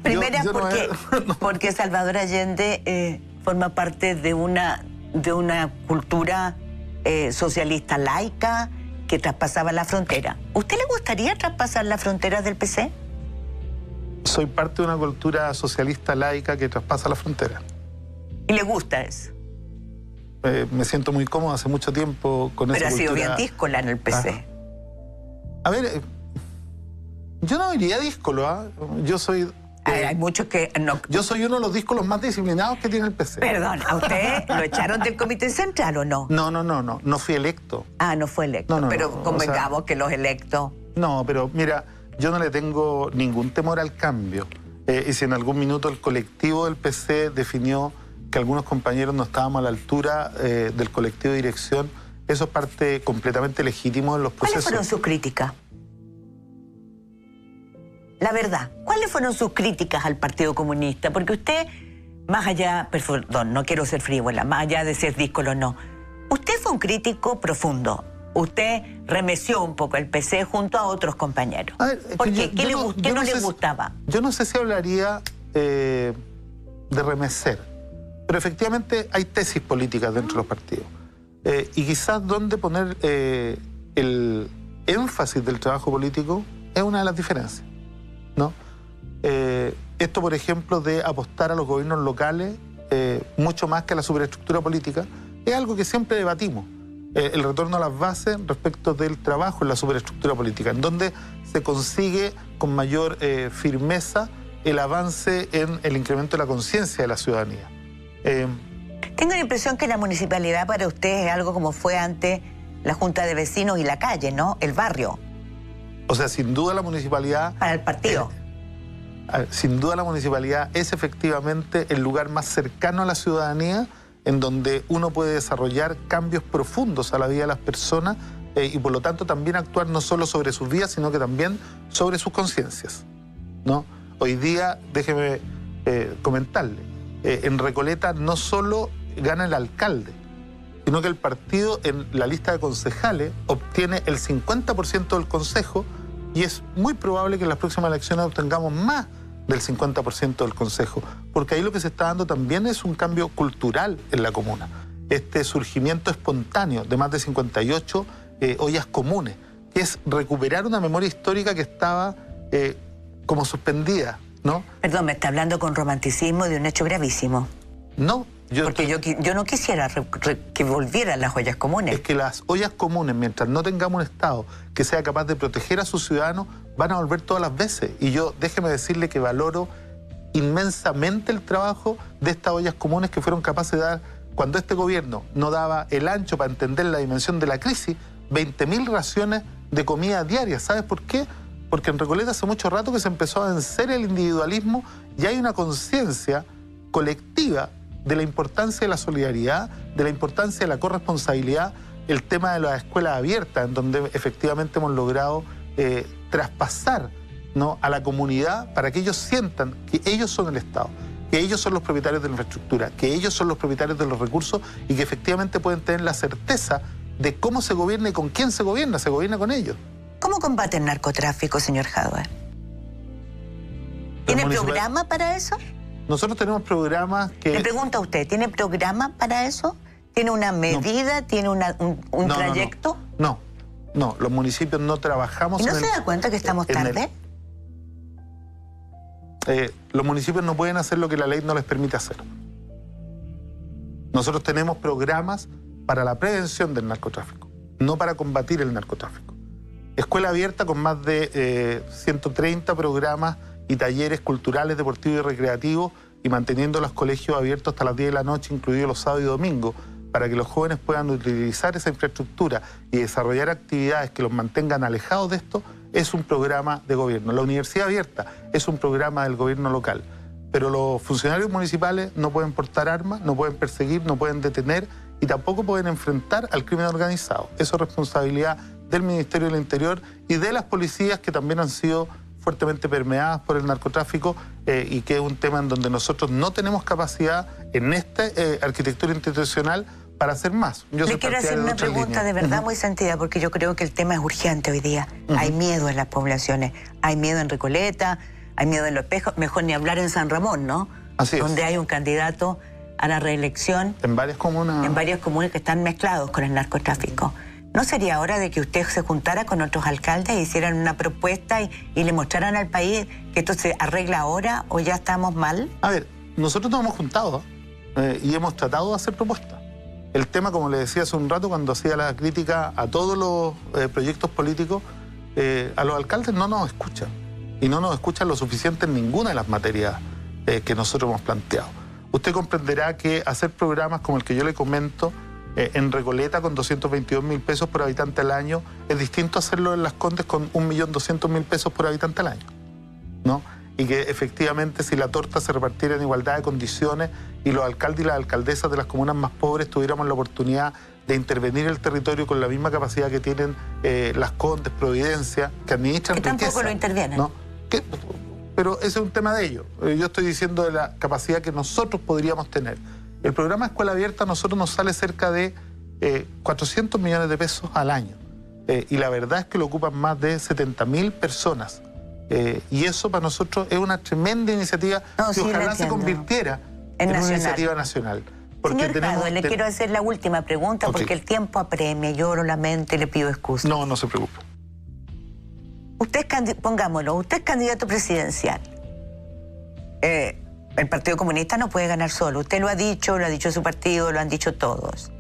Primera, porque Salvador Allende forma parte de una cultura socialista laica que traspasaba la frontera. ¿Usted le gustaría traspasar las fronteras del PC? Soy parte de una cultura socialista laica que traspasa la frontera. ¿Y le gusta eso? Me siento muy cómodo hace mucho tiempo con esa cultura. Pero ha sido bien díscola en el PC. A ver, yo no diría díscolo, ¿ah? Yo soy... hay muchos que no... Yo soy uno de los díscolos más disciplinados que tiene el PC. Perdón, ¿a usted lo echaron del Comité Central o no? No fui electo. Ah, no fue electo, pero convengamos que los electos... No, pero mira, yo no le tengo ningún temor al cambio. Y si en algún minuto el colectivo del PC definió que algunos compañeros no estábamos a la altura del colectivo de dirección, eso es parte completamente legítimo en los procesos. ¿Cuáles fueron sus críticas? La verdad, ¿cuáles fueron sus críticas al Partido Comunista? Porque usted, más allá, perdón, no quiero ser frívola, más allá de ser díscolo o no, usted fue un crítico profundo. Usted remeció un poco el PC junto a otros compañeros. A ver, ¿por qué? ¿Qué no le gustaba? Yo no sé si hablaría de remecer, pero efectivamente hay tesis políticas dentro de los partidos. Y quizás donde poner el énfasis del trabajo político es una de las diferencias, ¿no? Esto, por ejemplo, de apostar a los gobiernos locales mucho más que a la superestructura política, es algo que siempre debatimos. El retorno a las bases respecto del trabajo en la superestructura política, en donde se consigue con mayor firmeza el avance en el incremento de la conciencia de la ciudadanía. Tengo la impresión que la municipalidad para usted es algo como fue antes la Junta de Vecinos y la calle, ¿no? El barrio. O sea, sin duda la municipalidad... Para el partido. Sin duda la municipalidad es efectivamente el lugar más cercano a la ciudadanía en donde uno puede desarrollar cambios profundos a la vida de las personas y por lo tanto también actuar no solo sobre sus vidas, sino que también sobre sus conciencias, ¿no? Hoy día, déjeme comentarle, en Recoleta no solo gana el alcalde, sino que el partido en la lista de concejales obtiene el 50% del consejo y es muy probable que en las próximas elecciones obtengamos más del 50% del consejo, porque ahí lo que se está dando también es un cambio cultural en la comuna. Este surgimiento espontáneo de más de 58 ollas comunes, que es recuperar una memoria histórica que estaba como suspendida, ¿no? Perdón, me está hablando con romanticismo de un hecho gravísimo. No, Porque yo no quisiera que volvieran las ollas comunes. Es que las ollas comunes, mientras no tengamos un Estado que sea capaz de proteger a sus ciudadanos, van a volver todas las veces. Y yo, déjeme decirle que valoro inmensamente el trabajo de estas ollas comunes que fueron capaces de dar, cuando este gobierno no daba el ancho para entender la dimensión de la crisis, 20.000 raciones de comida diaria. ¿Sabes por qué? Porque en Recoleta hace mucho rato que se empezó a vencer el individualismo y hay una conciencia colectiva de la importancia de la solidaridad, de la importancia de la corresponsabilidad, el tema de las escuelas abiertas, en donde efectivamente hemos logrado traspasar, ¿no?, a la comunidad para que ellos sientan que ellos son el Estado, que ellos son los propietarios de la infraestructura, que ellos son los propietarios de los recursos y que efectivamente pueden tener la certeza de cómo se gobierna y con quién se gobierna con ellos. ¿Cómo combate el narcotráfico, señor Jadwe? ¿Tiene programa para eso? Nosotros tenemos programas que... Le pregunto a usted, ¿tiene programa para eso? ¿Tiene una medida? No. ¿Tiene un trayecto? No, los municipios no trabajamos... ¿Y no se da cuenta que estamos tarde? Los municipios no pueden hacer lo que la ley no les permite hacer. Nosotros tenemos programas para la prevención del narcotráfico, no para combatir el narcotráfico. Escuela abierta con más de 130 programas y talleres culturales, deportivos y recreativos, y manteniendo los colegios abiertos hasta las 10 de la noche, incluidos los sábados y domingos, para que los jóvenes puedan utilizar esa infraestructura y desarrollar actividades que los mantengan alejados de esto, es un programa de gobierno. La universidad abierta es un programa del gobierno local, pero los funcionarios municipales no pueden portar armas, no pueden perseguir, no pueden detener y tampoco pueden enfrentar al crimen organizado. Eso es responsabilidad del Ministerio del Interior y de las policías, que también han sido fuertemente permeadas por el narcotráfico, y que es un tema en donde nosotros no tenemos capacidad en esta arquitectura institucional para hacer más. Le quiero hacer una pregunta de verdad muy sentida, porque yo creo que el tema es urgente hoy día. Hay miedo en las poblaciones, hay miedo en Recoleta, hay miedo en Los Espejos, mejor ni hablar en San Ramón, ¿no? Así es. Donde hay un candidato a la reelección. En varias comunas. En varias comunas que están mezclados con el narcotráfico. ¿No sería hora de que usted se juntara con otros alcaldes, hicieran una propuesta y le mostraran al país que esto se arregla ahora o ya estamos mal? A ver, nosotros nos hemos juntado y hemos tratado de hacer propuestas. El tema, como le decía hace un rato, cuando hacía la crítica a todos los proyectos políticos, a los alcaldes no nos escuchan. Y no nos escuchan lo suficiente en ninguna de las materias que nosotros hemos planteado. Usted comprenderá que hacer programas como el que yo le comento, en Recoleta con 222.000 pesos por habitante al año, es distinto a hacerlo en Las Condes con 1.200.000 pesos por habitante al año, ¿no? Y que efectivamente, si la torta se repartiera en igualdad de condiciones y los alcaldes y las alcaldesas de las comunas más pobres tuviéramos la oportunidad de intervenir el territorio con la misma capacidad que tienen Las Condes, Providencia, que administran riqueza, tampoco lo intervienen, ¿no? Pero ese es un tema de ellos. Yo estoy diciendo de la capacidad que nosotros podríamos tener. El programa Escuela Abierta a nosotros nos sale cerca de 400 millones de pesos al año. Y la verdad es que lo ocupan más de 70.000 personas. Y eso para nosotros es una tremenda iniciativa que ojalá se convirtiera en una iniciativa nacional. Porque señor le quiero hacer la última pregunta, porque el tiempo apremia, yo lo lamento y le pido excusas. No se preocupe. Usted es, pongámoslo, usted es candidato presidencial. El Partido Comunista no puede ganar solo. Usted lo ha dicho su partido, lo han dicho todos.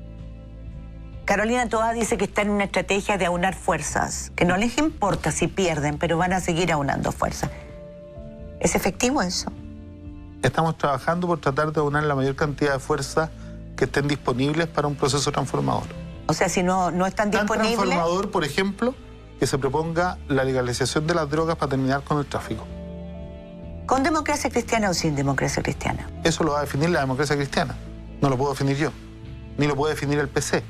Carolina Toá dice que está en una estrategia de aunar fuerzas, que no les importa si pierden, pero van a seguir aunando fuerzas. ¿Es efectivo eso? Estamos trabajando por tratar de aunar la mayor cantidad de fuerzas que estén disponibles para un proceso transformador. O sea, si no están disponibles... Tan transformador, por ejemplo, que se proponga la legalización de las drogas para terminar con el tráfico. ¿Con democracia cristiana o sin democracia cristiana? Eso lo va a definir la democracia cristiana. No lo puedo definir yo, ni lo puede definir el PC.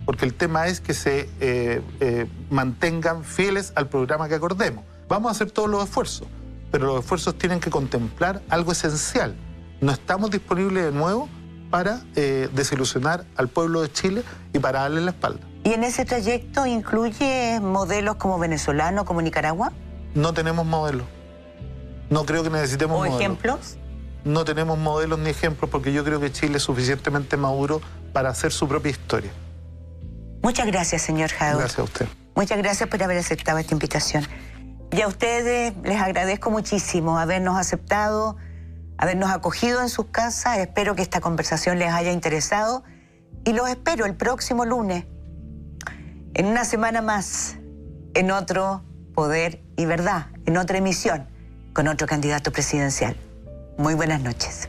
Porque el tema es que se mantengan fieles al programa que acordemos. Vamos a hacer todos los esfuerzos, pero los esfuerzos tienen que contemplar algo esencial. No estamos disponibles de nuevo para desilusionar al pueblo de Chile y para darle la espalda. ¿Y en ese trayecto incluye modelos como venezolano, como Nicaragua? No tenemos modelos. No creo que necesitemos modelos. ¿O ejemplos? No tenemos modelos ni ejemplos, porque yo creo que Chile es suficientemente maduro para hacer su propia historia. Muchas gracias, señor Jadwe. Gracias a usted. Muchas gracias por haber aceptado esta invitación. Y a ustedes les agradezco muchísimo habernos aceptado, habernos acogido en sus casas. Espero que esta conversación les haya interesado y los espero el próximo lunes, en una semana más, en otro Poder y Verdad, en otra emisión, con otro candidato presidencial. Muy buenas noches.